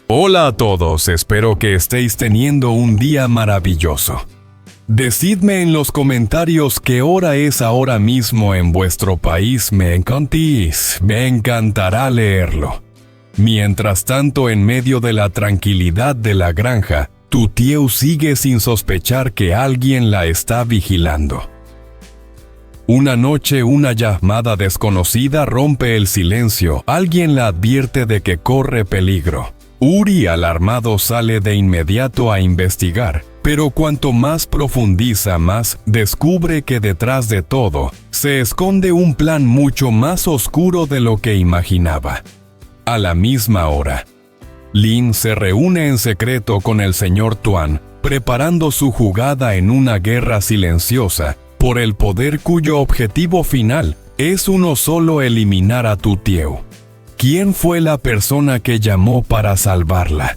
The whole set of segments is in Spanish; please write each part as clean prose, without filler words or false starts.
Hola a todos, espero que estéis teniendo un día maravilloso. Decidme en los comentarios qué hora es ahora mismo en vuestro país, me encantará leerlo. Mientras tanto, en medio de la tranquilidad de la granja, tu tío sigue sin sospechar que alguien la está vigilando. Una noche, una llamada desconocida rompe el silencio. Alguien la advierte de que corre peligro. Uri, alarmado, sale de inmediato a investigar, pero cuanto más profundiza, más descubre que detrás de todo se esconde un plan mucho más oscuro de lo que imaginaba. A la misma hora, Lin se reúne en secreto con el señor Tuan, preparando su jugada en una guerra silenciosa por el poder cuyo objetivo final es uno solo: eliminar a tu tío. ¿Quién fue la persona que llamó para salvarla?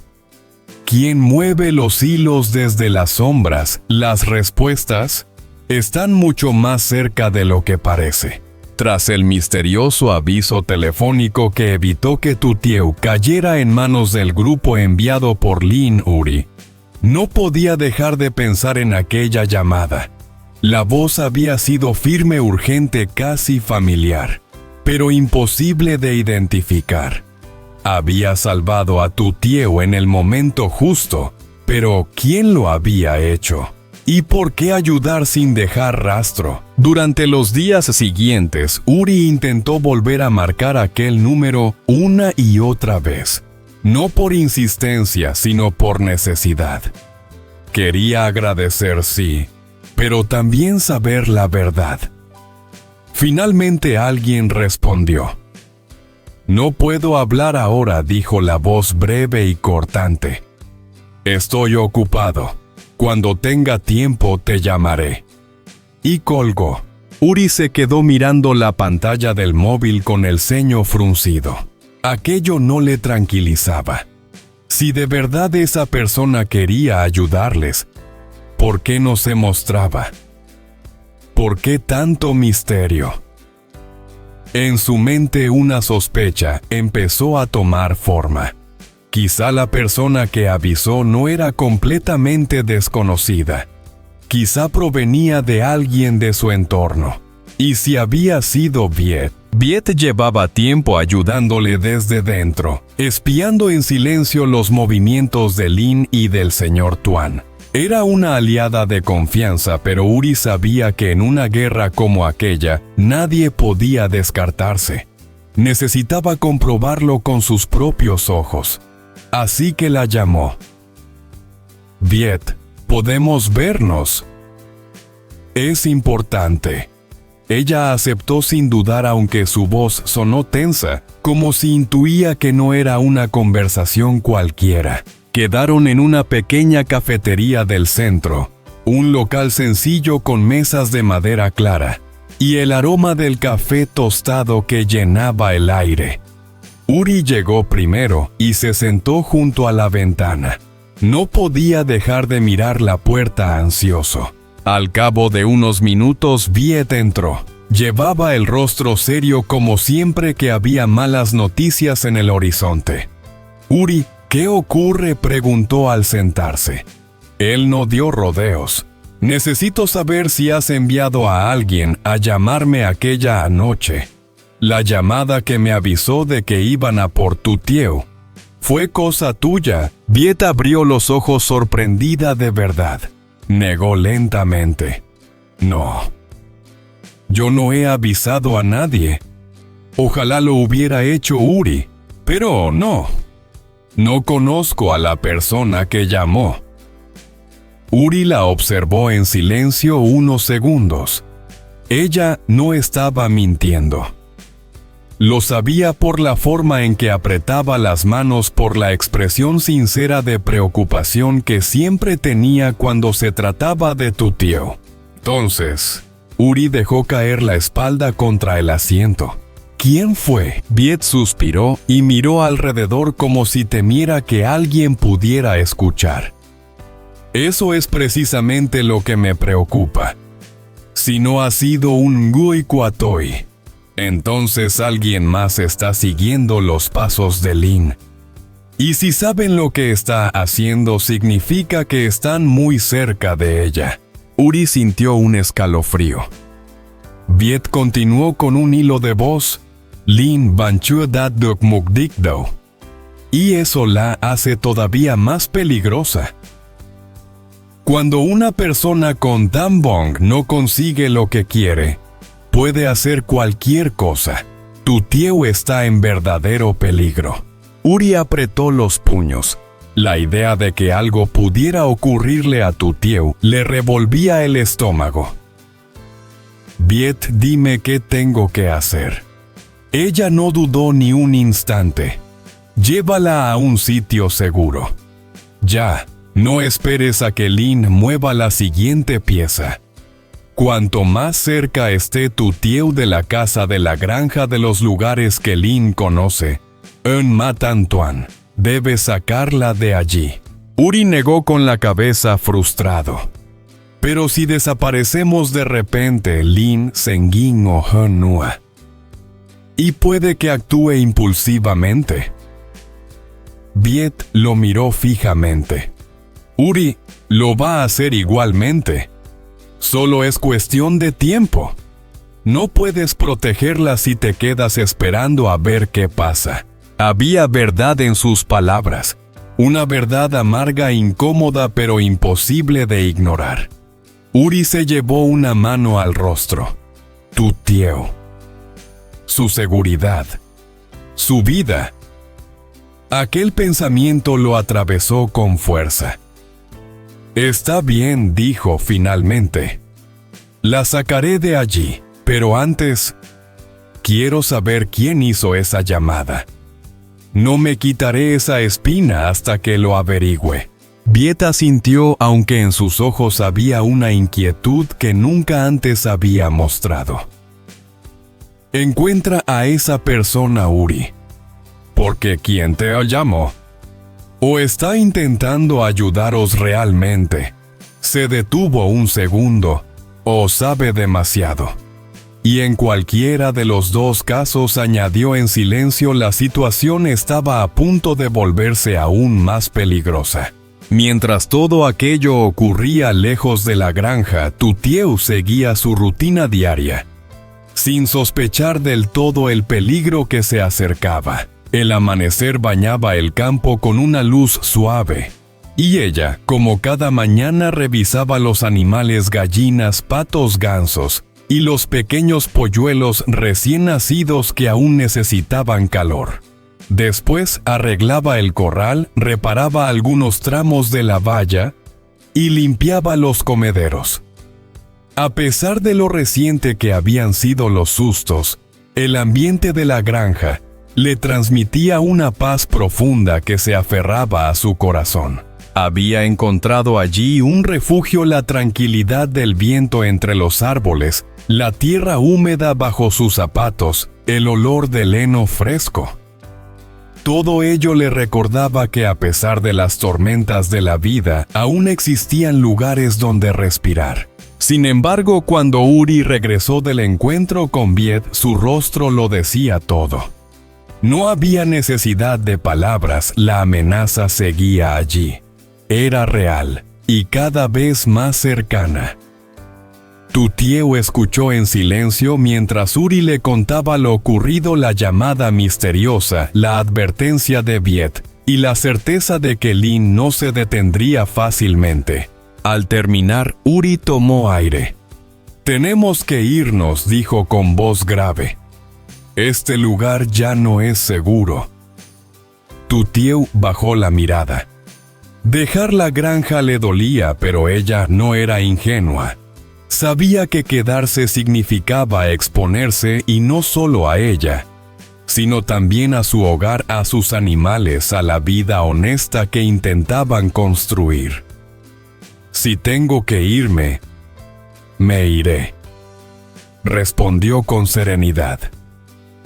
¿Quién mueve los hilos desde las sombras? Las respuestas están mucho más cerca de lo que parece. Tras el misterioso aviso telefónico que evitó que tu tío cayera en manos del grupo enviado por Lin, Uri no podía dejar de pensar en aquella llamada. La voz había sido firme, urgente, casi familiar, pero imposible de identificar. Había salvado a tu tío en el momento justo, pero ¿quién lo había hecho? ¿Y por qué ayudar sin dejar rastro? Durante los días siguientes, Uri intentó volver a marcar aquel número una y otra vez. No por insistencia, sino por necesidad. Quería agradecer, sí, pero también saber la verdad. Finalmente alguien respondió. «No puedo hablar ahora», dijo la voz breve y cortante. «Estoy ocupado. Cuando tenga tiempo te llamaré». Y colgó. Uri se quedó mirando la pantalla del móvil con el ceño fruncido. Aquello no le tranquilizaba. Si de verdad esa persona quería ayudarles, ¿por qué no se mostraba? ¿Por qué tanto misterio? En su mente una sospecha empezó a tomar forma. Quizá la persona que avisó no era completamente desconocida. Quizá provenía de alguien de su entorno. Y si había sido Viet llevaba tiempo ayudándole desde dentro, espiando en silencio los movimientos de Lin y del señor Tuan. Era una aliada de confianza, pero Uri sabía que en una guerra como aquella, nadie podía descartarse. Necesitaba comprobarlo con sus propios ojos. Así que la llamó. «Viet, ¿podemos vernos?» «Es importante». Ella aceptó sin dudar, aunque su voz sonó tensa, como si intuía que no era una conversación cualquiera. Quedaron en una pequeña cafetería del centro, un local sencillo con mesas de madera clara, y el aroma del café tostado que llenaba el aire. Uri llegó primero y se sentó junto a la ventana. No podía dejar de mirar la puerta ansioso. Al cabo de unos minutos, Viet entró. Llevaba el rostro serio, como siempre que había malas noticias en el horizonte. «Uri, ¿qué ocurre?», preguntó al sentarse. Él no dio rodeos. «Necesito saber si has enviado a alguien a llamarme aquella anoche. La llamada que me avisó de que iban a por tu tío. ¿Fue cosa tuya?». Viet abrió los ojos, sorprendida de verdad. Negó lentamente. «No. Yo no he avisado a nadie. Ojalá lo hubiera hecho Uri, pero no. No conozco a la persona que llamó». Uri la observó en silencio unos segundos. Ella no estaba mintiendo. Lo sabía por la forma en que apretaba las manos, por la expresión sincera de preocupación que siempre tenía cuando se trataba de tu tío. Entonces, Uri dejó caer la espalda contra el asiento. «¿Quién fue?». Viet suspiró y miró alrededor como si temiera que alguien pudiera escuchar. «Eso es precisamente lo que me preocupa. Si no ha sido un Ngui Kuatoi, entonces alguien más está siguiendo los pasos de Lin». Y si saben lo que está haciendo, significa que están muy cerca de ella. Uri sintió un escalofrío. Viet continuó con un hilo de voz. Lin banchu dat duk mukdik do. Y eso la hace todavía más peligrosa. Cuando una persona con Tam Bong no consigue lo que quiere, puede hacer cualquier cosa. Tu tío está en verdadero peligro. Uri apretó los puños. La idea de que algo pudiera ocurrirle a tu tío le revolvía el estómago. Viet, dime qué tengo que hacer. Ella no dudó ni un instante. Llévala a un sitio seguro. Ya, no esperes a que Lin mueva la siguiente pieza. Cuanto más cerca esté tu tío de la casa de la granja de los lugares que Lin conoce, en Matantuan, debes sacarla de allí. Uri negó con la cabeza frustrado. Pero si desaparecemos de repente, Lin Sengin o Henua. Y puede que actúe impulsivamente. Viet lo miró fijamente. Uri lo va a hacer igualmente. Solo es cuestión de tiempo. No puedes protegerla si te quedas esperando a ver qué pasa. Había verdad en sus palabras. Una verdad amarga e incómoda pero imposible de ignorar. Uri se llevó una mano al rostro. Tu tío. Su seguridad. Su vida. Aquel pensamiento lo atravesó con fuerza. Está bien, dijo finalmente. La sacaré de allí, pero antes, quiero saber quién hizo esa llamada. No me quitaré esa espina hasta que lo averigüe. Viet asintió, aunque en sus ojos había una inquietud que nunca antes había mostrado. Encuentra a esa persona, Uri. Porque quien te llamó o está intentando ayudaros realmente, se detuvo un segundo o sabe demasiado. Y en cualquiera de los dos casos, añadió en silencio, la situación estaba a punto de volverse aún más peligrosa. Mientras todo aquello ocurría lejos de la granja, tu tío seguía su rutina diaria, sin sospechar del todo el peligro que se acercaba. El amanecer bañaba el campo con una luz suave, y ella, como cada mañana, revisaba los animales, gallinas, patos, gansos, y los pequeños polluelos recién nacidos que aún necesitaban calor. Después arreglaba el corral, reparaba algunos tramos de la valla y limpiaba los comederos. A pesar de lo reciente que habían sido los sustos, el ambiente de la granja le transmitía una paz profunda que se aferraba a su corazón. Había encontrado allí un refugio, la tranquilidad del viento entre los árboles, la tierra húmeda bajo sus zapatos, el olor del heno fresco. Todo ello le recordaba que a pesar de las tormentas de la vida, aún existían lugares donde respirar. Sin embargo, cuando Uri regresó del encuentro con Viet, su rostro lo decía todo. No había necesidad de palabras, la amenaza seguía allí. Era real, y cada vez más cercana. Tu tío escuchó en silencio mientras Uri le contaba lo ocurrido, la llamada misteriosa, la advertencia de Viet, y la certeza de que Lin no se detendría fácilmente. Al terminar, Uri tomó aire. «Tenemos que irnos», dijo con voz grave. «Este lugar ya no es seguro». Tu tío bajó la mirada. Dejar la granja le dolía, pero ella no era ingenua. Sabía que quedarse significaba exponerse, y no solo a ella, sino también a su hogar, a sus animales, a la vida honesta que intentaban construir. «Si tengo que irme, me iré», respondió con serenidad.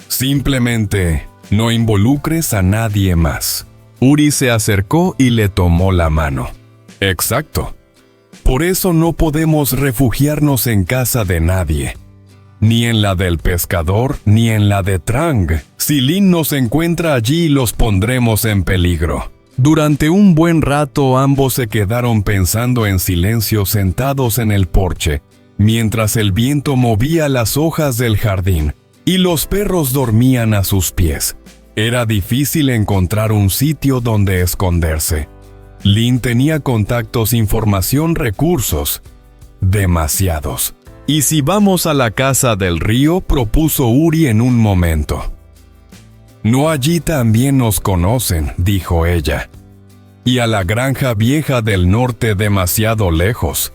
«Simplemente no involucres a nadie más». Uri se acercó y le tomó la mano. «Exacto. Por eso no podemos refugiarnos en casa de nadie. Ni en la del pescador, ni en la de Trang. Si Lin nos encuentra allí, los pondremos en peligro. Durante un buen rato ambos se quedaron pensando en silencio sentados en el porche, mientras el viento movía las hojas del jardín y los perros dormían a sus pies. Era difícil encontrar un sitio donde esconderse. Lin tenía contactos, información, recursos. Demasiados. «¿Y si vamos a la casa del río?», propuso Uri en un momento. «No, allí también nos conocen», dijo ella. «Y a la granja vieja del norte, demasiado lejos.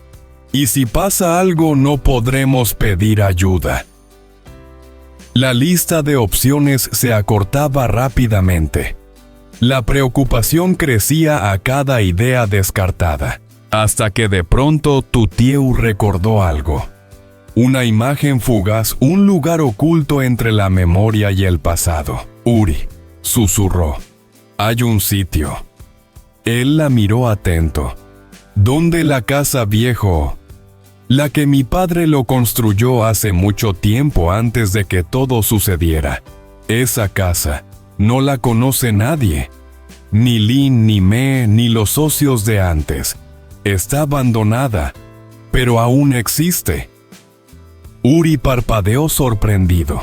Y si pasa algo no podremos pedir ayuda». La lista de opciones se acortaba rápidamente. La preocupación crecía a cada idea descartada, hasta que de pronto Tutieu recordó algo. Una imagen fugaz, un lugar oculto entre la memoria y el pasado. «Uri», susurró, «hay un sitio». Él la miró atento. «¿Dónde la casa viejo?» «La que mi padre lo construyó hace mucho tiempo antes de que todo sucediera. Esa casa no la conoce nadie. Ni Lin, ni Me, ni los socios de antes. Está abandonada, pero aún existe». Uri parpadeó sorprendido.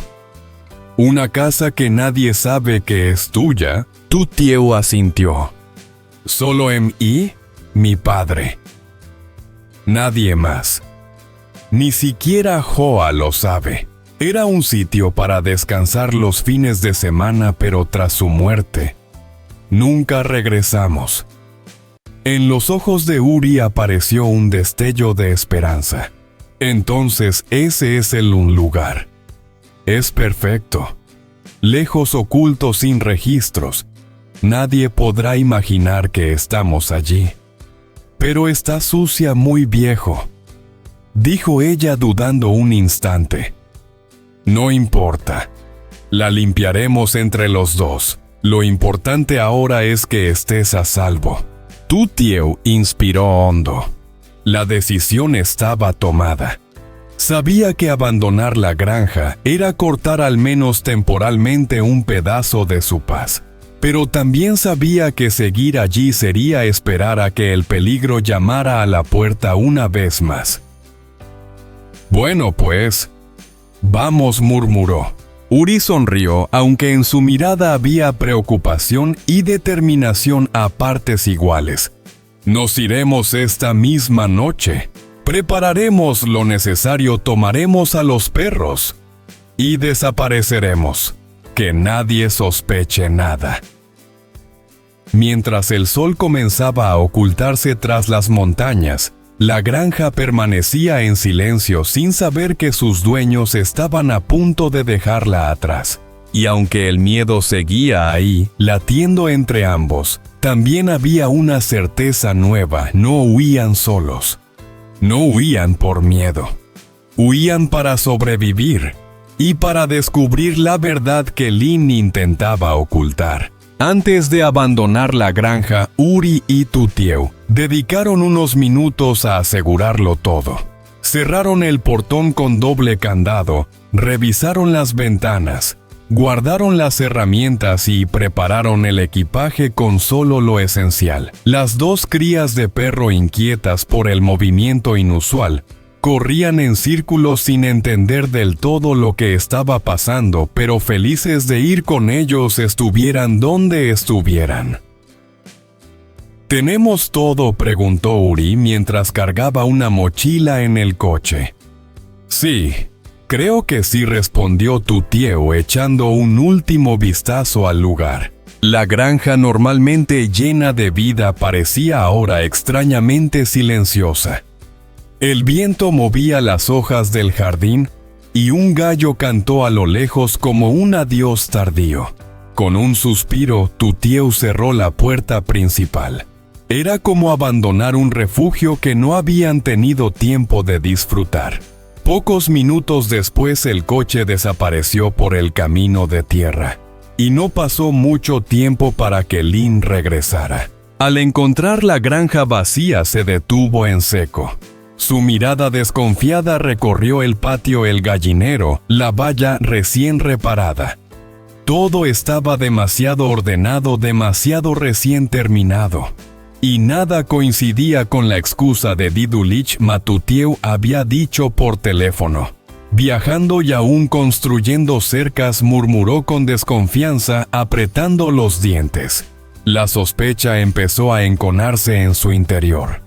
«¿Una casa que nadie sabe que es tuya?», Tutieu asintió. «Solo mi padre. Nadie más. Ni siquiera Hoa lo sabe. Era un sitio para descansar los fines de semana, pero tras su muerte, nunca regresamos». En los ojos de Uri apareció un destello de esperanza. «Entonces ese es un lugar. Es perfecto. Lejos, oculto, sin registros. Nadie podrá imaginar que estamos allí. Pero está sucia, muy viejo», dijo ella dudando un instante. «No importa. La limpiaremos entre los dos. Lo importante ahora es que estés a salvo». Tutieu inspiró hondo. La decisión estaba tomada. Sabía que abandonar la granja era cortar al menos temporalmente un pedazo de su paz. Pero también sabía que seguir allí sería esperar a que el peligro llamara a la puerta una vez más. «Bueno, pues, vamos», murmuró. Uri sonrió, aunque en su mirada había preocupación y determinación a partes iguales. «Nos iremos esta misma noche. Prepararemos lo necesario, tomaremos a los perros y desapareceremos. Que nadie sospeche nada». Mientras el sol comenzaba a ocultarse tras las montañas, la granja permanecía en silencio sin saber que sus dueños estaban a punto de dejarla atrás. Y aunque el miedo seguía ahí, latiendo entre ambos, también había una certeza nueva: no huían solos. No huían por miedo. Huían para sobrevivir y para descubrir la verdad que Lin intentaba ocultar. Antes de abandonar la granja, Uri y Tutieu dedicaron unos minutos a asegurarlo todo. Cerraron el portón con doble candado, revisaron las ventanas, guardaron las herramientas y prepararon el equipaje con solo lo esencial. Las dos crías de perro, inquietas por el movimiento inusual, corrían en círculos sin entender del todo lo que estaba pasando, pero felices de ir con ellos estuvieran donde estuvieran. «¿Tenemos todo?», preguntó Uri mientras cargaba una mochila en el coche. «Sí, creo que sí», respondió Tutieu echando un último vistazo al lugar. La granja, normalmente llena de vida, parecía ahora extrañamente silenciosa. El viento movía las hojas del jardín y un gallo cantó a lo lejos como un adiós tardío. Con un suspiro, Tutieu cerró la puerta principal. Era como abandonar un refugio que no habían tenido tiempo de disfrutar. Pocos minutos después el coche desapareció por el camino de tierra, y no pasó mucho tiempo para que Lin regresara. Al encontrar la granja vacía, se detuvo en seco. Su mirada desconfiada recorrió el patio, el gallinero, la valla recién reparada. Todo estaba demasiado ordenado, demasiado recién terminado. Y nada coincidía con la excusa de Didulich. Matutieu había dicho por teléfono. Viajando y aún construyendo cercas, murmuró con desconfianza, apretando los dientes. La sospecha empezó a enconarse en su interior.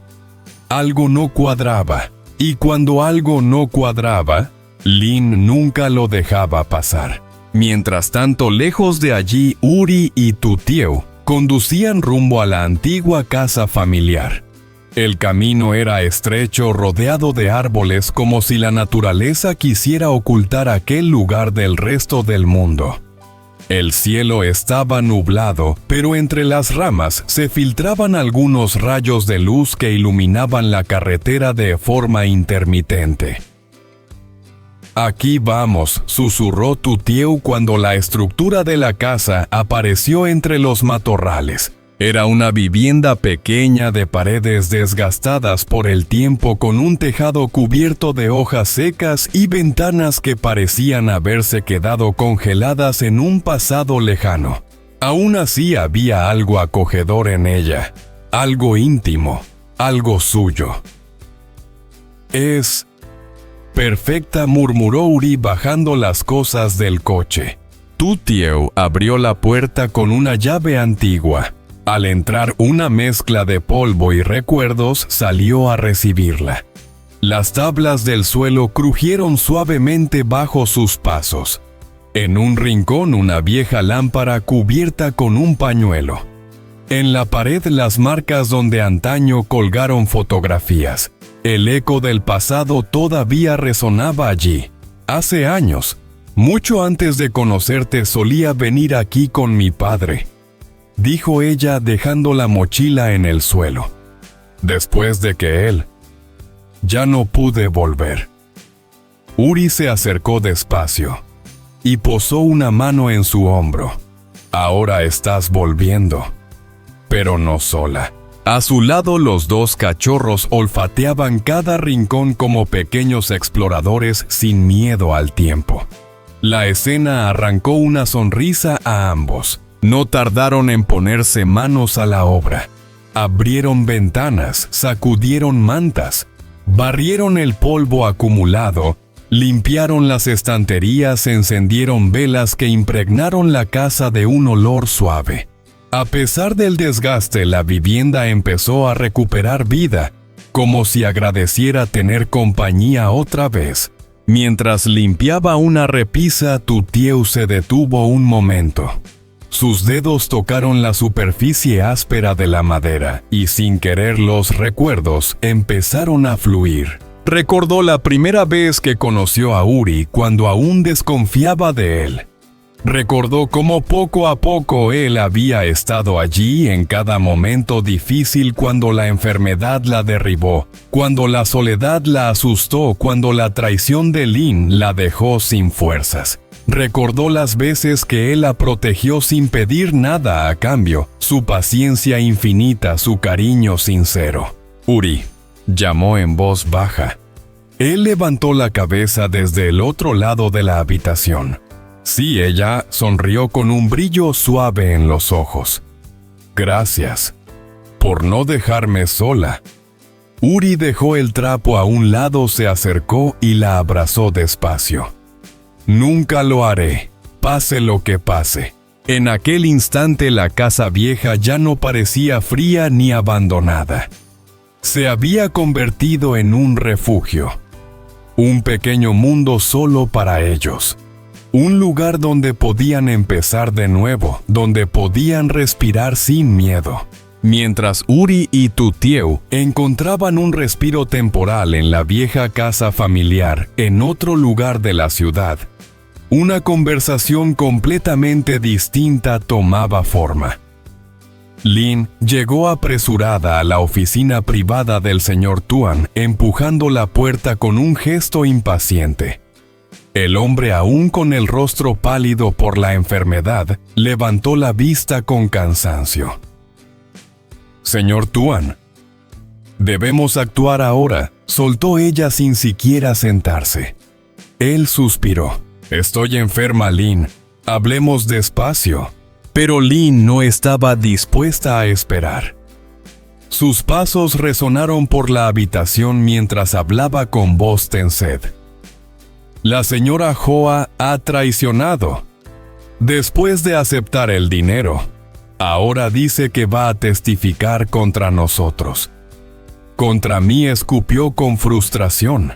Algo no cuadraba, y cuando algo no cuadraba, Lin nunca lo dejaba pasar. Mientras tanto, lejos de allí, Uri y Tutieu conducían rumbo a la antigua casa familiar. El camino era estrecho, rodeado de árboles, como si la naturaleza quisiera ocultar aquel lugar del resto del mundo. El cielo estaba nublado, pero entre las ramas se filtraban algunos rayos de luz que iluminaban la carretera de forma intermitente. «Aquí vamos», susurró Tutieu cuando la estructura de la casa apareció entre los matorrales. Era una vivienda pequeña de paredes desgastadas por el tiempo, con un tejado cubierto de hojas secas y ventanas que parecían haberse quedado congeladas en un pasado lejano. Aún así había algo acogedor en ella, algo íntimo, algo suyo. «Es perfecta», murmuró Uri bajando las cosas del coche. Tutieu abrió la puerta con una llave antigua. Al entrar, una mezcla de polvo y recuerdos salió a recibirla. Las tablas del suelo crujieron suavemente bajo sus pasos. En un rincón, una vieja lámpara cubierta con un pañuelo. En la pared, las marcas donde antaño colgaron fotografías. El eco del pasado todavía resonaba allí. «Hace años, mucho antes de conocerte, solía venir aquí con mi padre», dijo ella dejando la mochila en el suelo. «Después de que él, ya no pude volver». Uri se acercó despacio y posó una mano en su hombro. «Ahora estás volviendo, pero no sola». A su lado, los dos cachorros olfateaban cada rincón como pequeños exploradores sin miedo al tiempo. La escena arrancó una sonrisa a ambos. No tardaron en ponerse manos a la obra. Abrieron ventanas, sacudieron mantas, barrieron el polvo acumulado, limpiaron las estanterías, encendieron velas que impregnaron la casa de un olor suave. A pesar del desgaste, la vivienda empezó a recuperar vida, como si agradeciera tener compañía otra vez. Mientras limpiaba una repisa, Tutieu se detuvo un momento. Sus dedos tocaron la superficie áspera de la madera, y sin querer los recuerdos empezaron a fluir. Recordó la primera vez que conoció a Uri, cuando aún desconfiaba de él. Recordó cómo poco a poco él había estado allí en cada momento difícil, cuando la enfermedad la derribó, cuando la soledad la asustó, cuando la traición de Lin la dejó sin fuerzas. Recordó las veces que él la protegió sin pedir nada a cambio, su paciencia infinita, su cariño sincero. «Uri», llamó en voz baja. Él levantó la cabeza desde el otro lado de la habitación. Sí, ella sonrió con un brillo suave en los ojos. «Gracias por no dejarme sola». Uri dejó el trapo a un lado, se acercó y la abrazó despacio. «Nunca lo haré, pase lo que pase». En aquel instante la casa vieja ya no parecía fría ni abandonada. Se había convertido en un refugio. Un pequeño mundo solo para ellos. Un lugar donde podían empezar de nuevo, donde podían respirar sin miedo. Mientras Uri y Tutieu encontraban un respiro temporal en la vieja casa familiar en otro lugar de la ciudad, una conversación completamente distinta tomaba forma. Lin llegó apresurada a la oficina privada del señor Tuan, empujando la puerta con un gesto impaciente. El hombre, aún con el rostro pálido por la enfermedad, levantó la vista con cansancio. «Señor Tuan, debemos actuar ahora», soltó ella sin siquiera sentarse. Él suspiró. «Estoy enferma, Lin. Hablemos despacio. Pero Lynn no estaba dispuesta a esperar. Sus pasos resonaron por la habitación mientras hablaba con voz tensed. La señora Hoa ha traicionado. Después de aceptar el dinero, ahora dice que va a testificar contra nosotros. Contra mí escupió con frustración.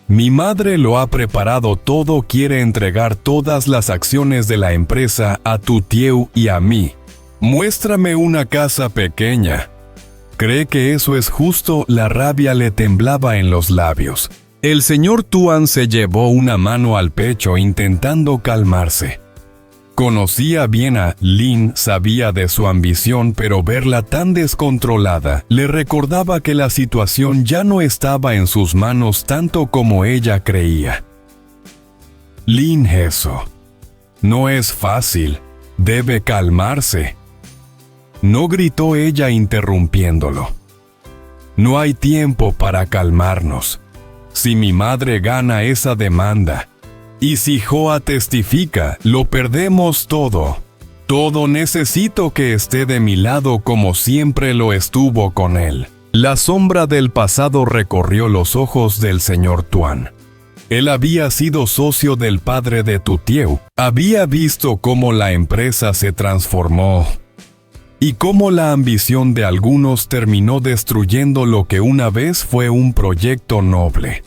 Mi madre lo ha preparado todo, quiere entregar todas las acciones de la empresa a tu tío y a mí. Muéstrame una casa pequeña. ¿Cree que eso es justo? La rabia le temblaba en los labios. El señor Tuan se llevó una mano al pecho intentando calmarse. Conocía bien a Lynn, sabía de su ambición, pero verla tan descontrolada le recordaba que la situación ya no estaba en sus manos tanto como ella creía. Lynn, eso no es fácil, debe calmarse. No, gritó ella interrumpiéndolo. No hay tiempo para calmarnos. Si mi madre gana esa demanda, y si Hoa testifica, lo perdemos todo. Todo. Necesito que esté de mi lado como siempre lo estuvo con él. La sombra del pasado recorrió los ojos del señor Tuan. Él había sido socio del padre de tu tío. Había visto cómo la empresa se transformó y cómo la ambición de algunos terminó destruyendo lo que una vez fue un proyecto noble.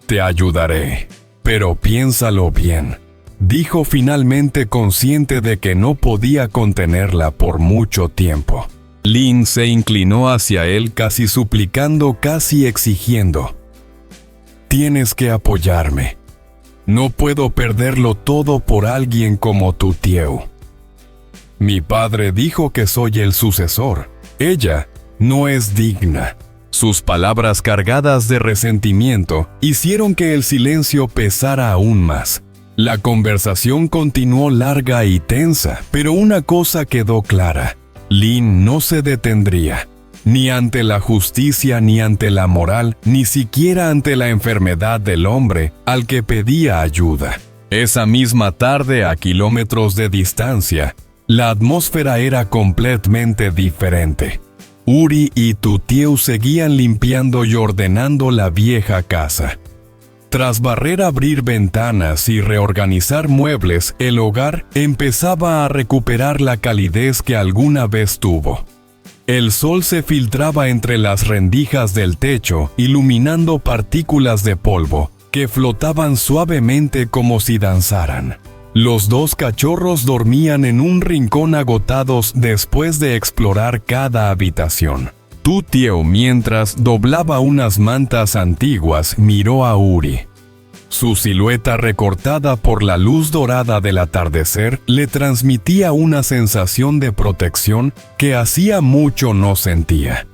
Te ayudaré. Pero piénsalo bien, dijo finalmente, consciente de que no podía contenerla por mucho tiempo. Lynn se inclinó hacia él casi suplicando, casi exigiendo. Tienes que apoyarme. No puedo perderlo todo por alguien como tu tío. Mi padre dijo que soy el sucesor. Ella no es digna. Sus palabras cargadas de resentimiento hicieron que el silencio pesara aún más. La conversación continuó larga y tensa, pero una cosa quedó clara. Lynn no se detendría, ni ante la justicia, ni ante la moral, ni siquiera ante la enfermedad del hombre al que pedía ayuda. Esa misma tarde, a kilómetros de distancia, la atmósfera era completamente diferente. Uri y tu tío seguían limpiando y ordenando la vieja casa. Tras barrer, abrir ventanas y reorganizar muebles, el hogar empezaba a recuperar la calidez que alguna vez tuvo. El sol se filtraba entre las rendijas del techo, iluminando partículas de polvo que flotaban suavemente como si danzaran. Los dos cachorros dormían en un rincón agotados después de explorar cada habitación. Tu tío, mientras doblaba unas mantas antiguas, miró a Uri. Su silueta recortada por la luz dorada del atardecer le transmitía una sensación de protección que hacía mucho no sentía.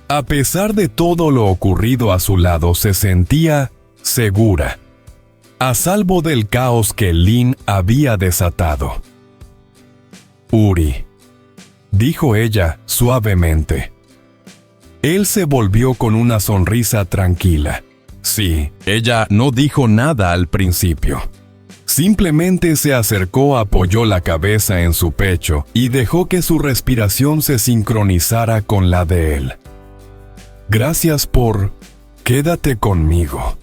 A pesar de todo lo ocurrido a su lado, se sentía segura, a salvo del caos que Lynn había desatado. Uri, dijo ella suavemente. Él se volvió con una sonrisa tranquila. Sí, ella no dijo nada al principio. Simplemente se acercó, apoyó la cabeza en su pecho y dejó que su respiración se sincronizara con la de él. Gracias por... Quédate conmigo.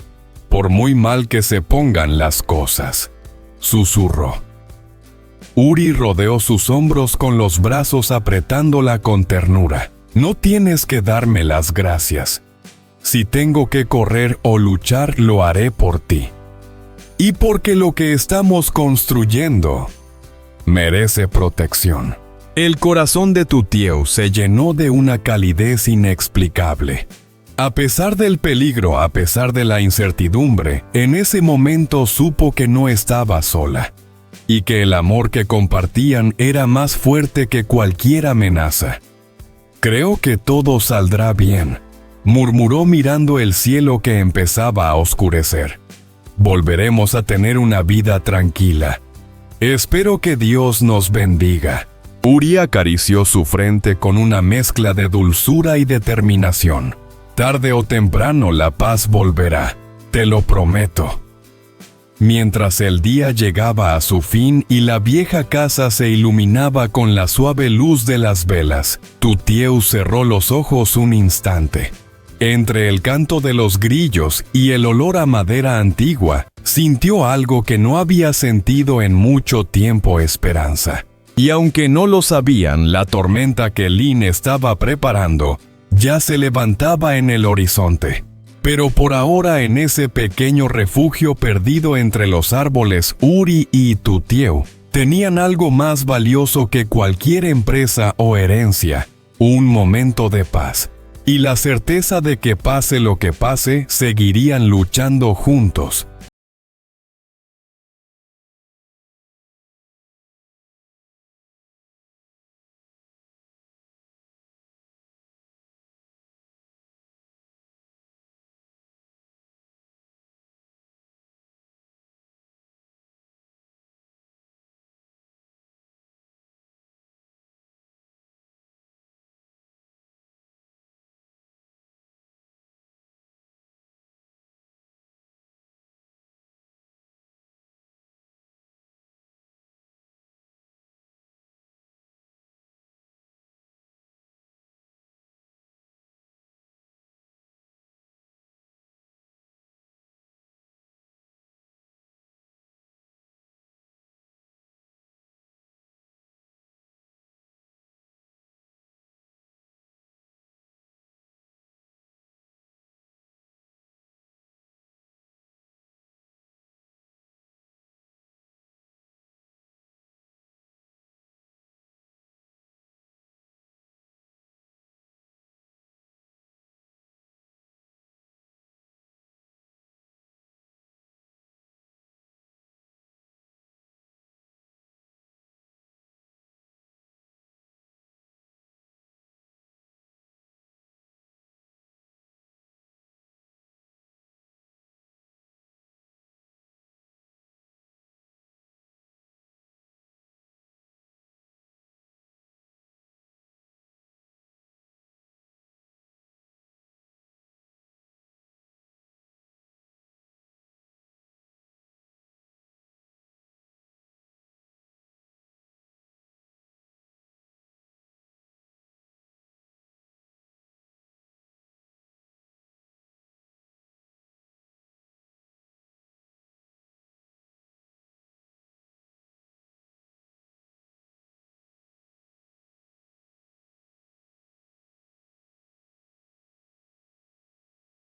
Por muy mal que se pongan las cosas, susurró. Uri rodeó sus hombros con los brazos apretándola con ternura. No tienes que darme las gracias. Si tengo que correr o luchar, lo haré por ti. Y porque lo que estamos construyendo merece protección. El corazón de tu tío se llenó de una calidez inexplicable. A pesar del peligro, a pesar de la incertidumbre, en ese momento supo que no estaba sola, y que el amor que compartían era más fuerte que cualquier amenaza. Creo que todo saldrá bien, murmuró mirando el cielo que empezaba a oscurecer. Volveremos a tener una vida tranquila. Espero que Dios nos bendiga. Uri acarició su frente con una mezcla de dulzura y determinación. Tarde o temprano la paz volverá, te lo prometo. Mientras el día llegaba a su fin y la vieja casa se iluminaba con la suave luz de las velas, Tutieu cerró los ojos un instante. Entre el canto de los grillos y el olor a madera antigua, sintió algo que no había sentido en mucho tiempo: esperanza. Y aunque no lo sabían, la tormenta que Lin estaba preparando ya se levantaba en el horizonte. Pero por ahora, en ese pequeño refugio perdido entre los árboles, Uri y Tutieu tenían algo más valioso que cualquier empresa o herencia: un momento de paz. Y la certeza de que pase lo que pase, seguirían luchando juntos,